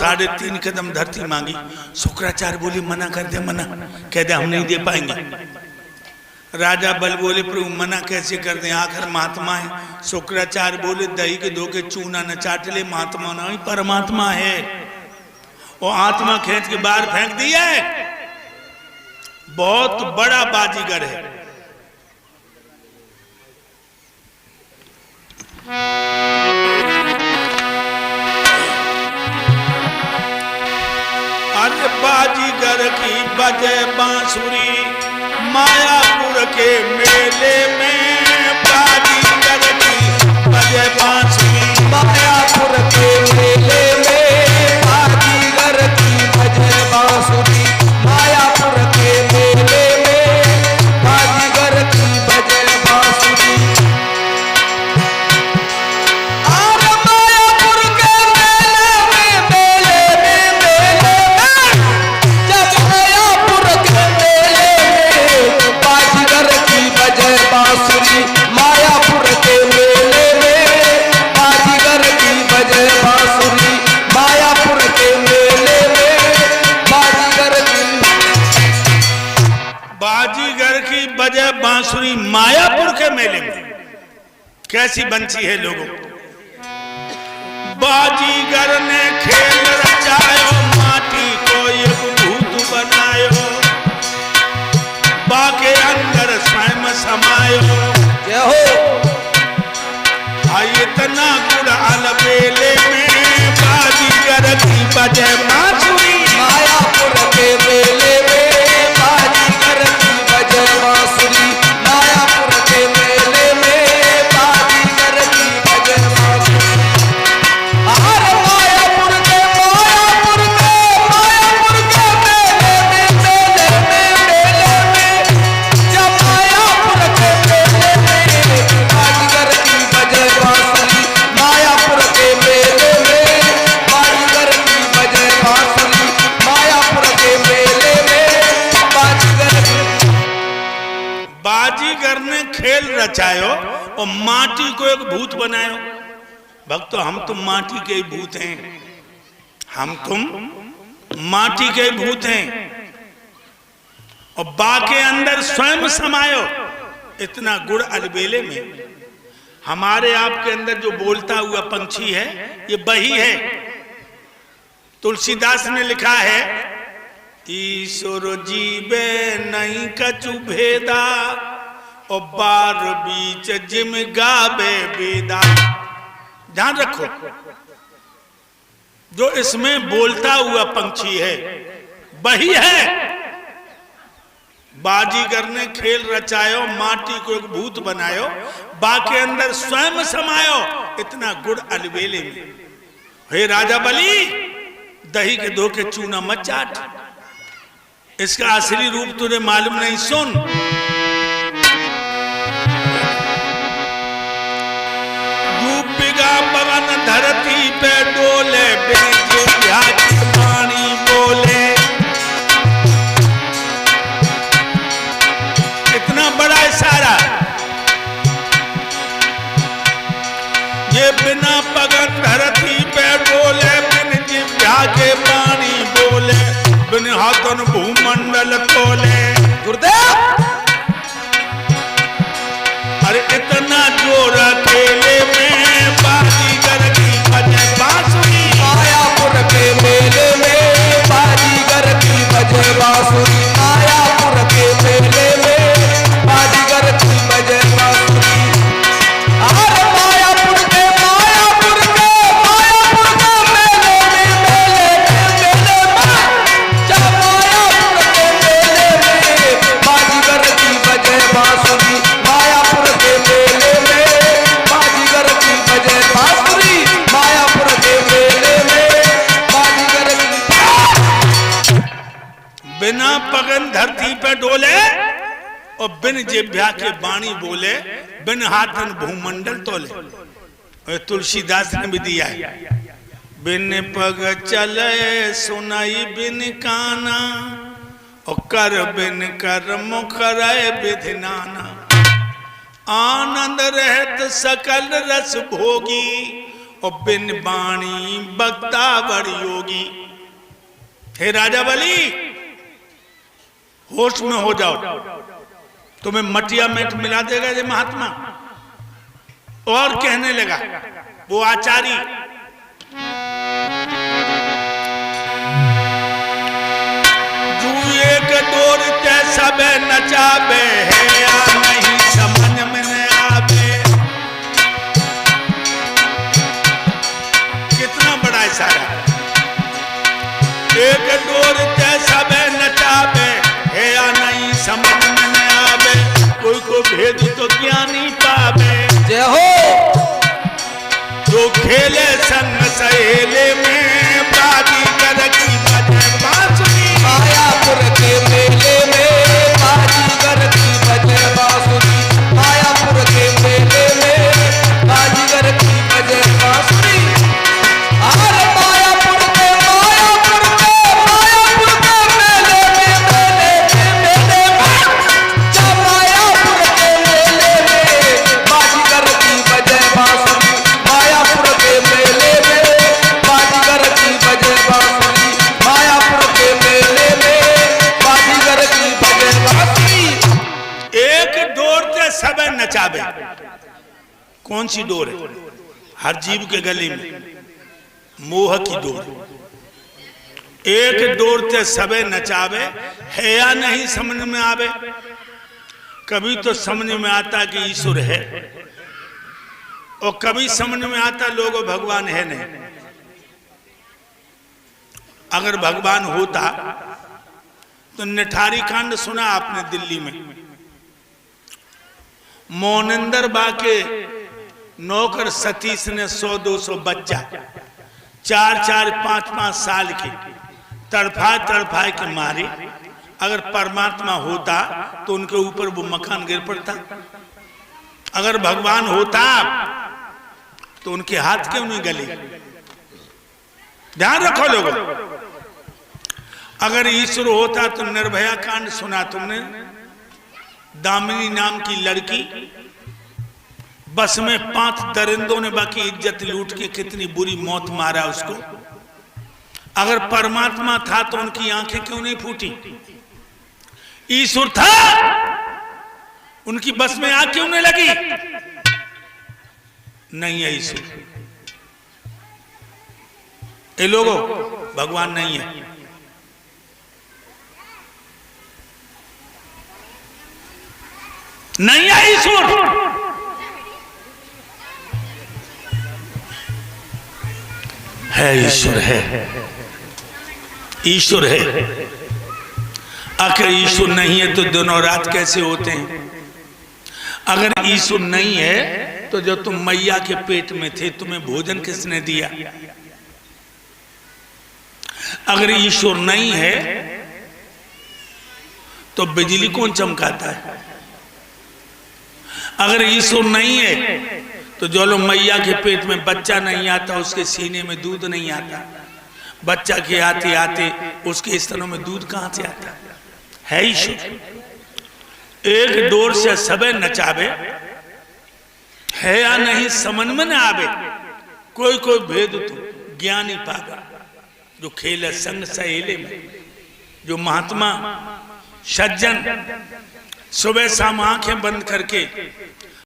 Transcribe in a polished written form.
3.5 कदम धरती मांगी। शुक्राचार्य बोले मना कर दे, मना कह दे हम नहीं दे पाएंगे। राजा बल बोले प्रभु मना कैसे कर दें, आखिर महात्मा है। शुक्राचार्य बोले दही के धो के चूना न चाट ले, महात्मा नहीं परमात्मा है। वो आत्मा खींच के बाहर फेंक दिया है। बहुत बड़ा बाजीगर है। अरे बाजीगर की बजे बांसुरी मायापुर के मेले में, बाजीगर की बजे बांसुरी मायापुर के मेले में, बाजीगर की बजे बांसुरी मायापुर के मेले में, बाजीगर की बजे बांसुरी। और मायापुर के मेले में जब मायापुर के मेले में बाजीगर की बजे बांसुरी, मायापुर के मेले में बाजीगर की बजे बांसुरी, मायापुर के मेले में बाजीगर की बजे बांसुरी मायापुर के मेले में। कैसी बंसी है लोगों। बाजीगर ने खेल रचायो, माटी को एक भूत बनायो, बाके अंदर स्वयं समायो। जय हो। इतना गुड़ अलबेले में, बाजीगर की बजे बांसुरी मायापुर के मेले में, बाजीगर की बजे बांसुरी, मायापुर के मेले में बाजीगर की बजे बांसुरी। हर मायापुर के मेले में जब मायापुर के मेले में बाजीगर की बजे बांसुरी, मायापुर के मेले में बाजीगर की बजे बांसुरी, मायापुर के मेले में बाजीगर ने खेल रचायो और माटी को एक भूत बनायो। भक्तों हम तुम माटी के ही भूत हैं, हम तुम माटी के ही भूत हैं। और बाके अंदर स्वयं समायो। इतना गुड़ अलबेले में। हमारे आपके अंदर जो बोलता हुआ पंछी है ये बही है। तुलसीदास ने लिखा है ईश्वर जीवे नहीं कछु भेदा, और बार बीच जिम गावे बेदा। ध्यान रखो जो इसमें बोलता हुआ पंछी है वही है। बाजीगर ने खेल रचायो, माटी को एक भूत बनायो, बाके अंदर स्वयं समायो। इतना गुड़ अलबेले में। हे राजा बलि दही के धो के चूना मत चाट, इसका असली रूप तुझे मालूम नहीं। सुन पवन धरती पे डोले, पानी बोले। इतना बड़ा इशारा। ये बिना पगन धरती पे डोले, बिन जिह्वा के पानी बोले, बिन हाथन भूमंडल तोले। गुरुदेव अरे इतना जोर अकेले में, बाजीगर की बजे बांसुरी मायापुर के मेले में, बाजीगर की बजे बांसुरी, मायापुर के मेले में बाजीगर की बजे बांसुरी। हर मायापुर के मेले में जब मायापुर के मेले में बाजीगर की बजे बांसुरी, मायापुर के मेले में बाजीगर की बजे बांसुरी, मायापुर के मेले में बाजीगर की। बिना पगन धरती पे डोले और बिन जिह्वा के वाणी बोले, बिन हाथन भूमंडल तोले। तुलसीदास ने भी दिया है बिन पग चले सुनाई बिन काना, और कर बिन कर मुख रहे विधि नाना। आनंद रहत सकल रस भोगी, और बिन बाणी बक्ता बड़ योगी। हे राजा बलि, होश में हो जाओ, तुम्हें मटिया मेट मिला देगा ये महात्मा। और कहने लगा वो आचारी, जुए के दौर ते सब नचाबे है या नहीं समझ में न आवे। कितना बड़ा इशारा। एक दौर ते सब नचाबे है या नहीं समझ में न आवे। कोई को भेद तो ज्ञानी पावे। जय हो। जो खेले संग सहेले में बाजीगर की बजे बांसुरी। मायापुर के मेले में बाजीगर की बजे बांसुरी। मायापुर के मेले में बाजीगर की बजे बांसुरी। अरे मायापुर के मेले में जब मायापुर के मेले में बाजीगर की बजे बांसुरी। मायापुर के मेले में बाजीगर की बजे बांसुरी। मायापुर के मेले में बाजीगर की बजे बांसुरी। एक डोर ते सब नचावे। कौन सी डोर है? हर जीव के गले में मोह की डोर। एक डोर ते सब नचावे है या नहीं समझ में आवे। कभी तो समझ में आता कि ईश्वर है, और कभी समझ में आता लोगों भगवान है नहीं। अगर भगवान होता तो निठारी कांड सुना आपने दिल्ली में। मोनिंदर बा के नौकर सतीश ने 100-200 बच्चा 4-4, 5-5 साल के तड़फा के मारे। अगर परमात्मा होता तो उनके ऊपर वो मकान गिर पड़ता। अगर भगवान होता तो उनके हाथ क्यों नहीं गले? ध्यान रखो लोगों। अगर ईश्वर होता तो निर्भया कांड सुना तुमने। दामिनी नाम की लड़की बस में 5 दरिंदों ने बाकी इज्जत लूट के कितनी बुरी मौत मारा उसको। अगर परमात्मा था तो उनकी आंखें क्यों नहीं फूटी? ईश्वर था, उनकी बस में आग क्यों नहीं लगी? नहीं है ईश्वर। ये लोगों, भगवान नहीं है। नहीं है ईश्वर। है ईश्वर, है ईश्वर है। आखिर ईश्वर नहीं है तो दोनों रात कैसे होते हैं? अगर ईश्वर नहीं है तो जब तुम मैया के पेट में थे तुम्हें भोजन किसने दिया? अगर ईश्वर नहीं है तो बिजली कौन चमकाता है? अगर ईश्वर नहीं है तो जो लोग मैया के पेट में बच्चा नहीं आता उसके सीने में दूध नहीं आता। बच्चा के आते आते उसके स्तनों में दूध कहां से आता? है ईश्वर। एक डोर से सबे नचावे है या नहीं समझ में न आवे। कोई कोई भेद तो ज्ञानी पावे। जो खेले संग सहेले में, जो महात्मा सज्जन सुबह शाम आंखें बंद करके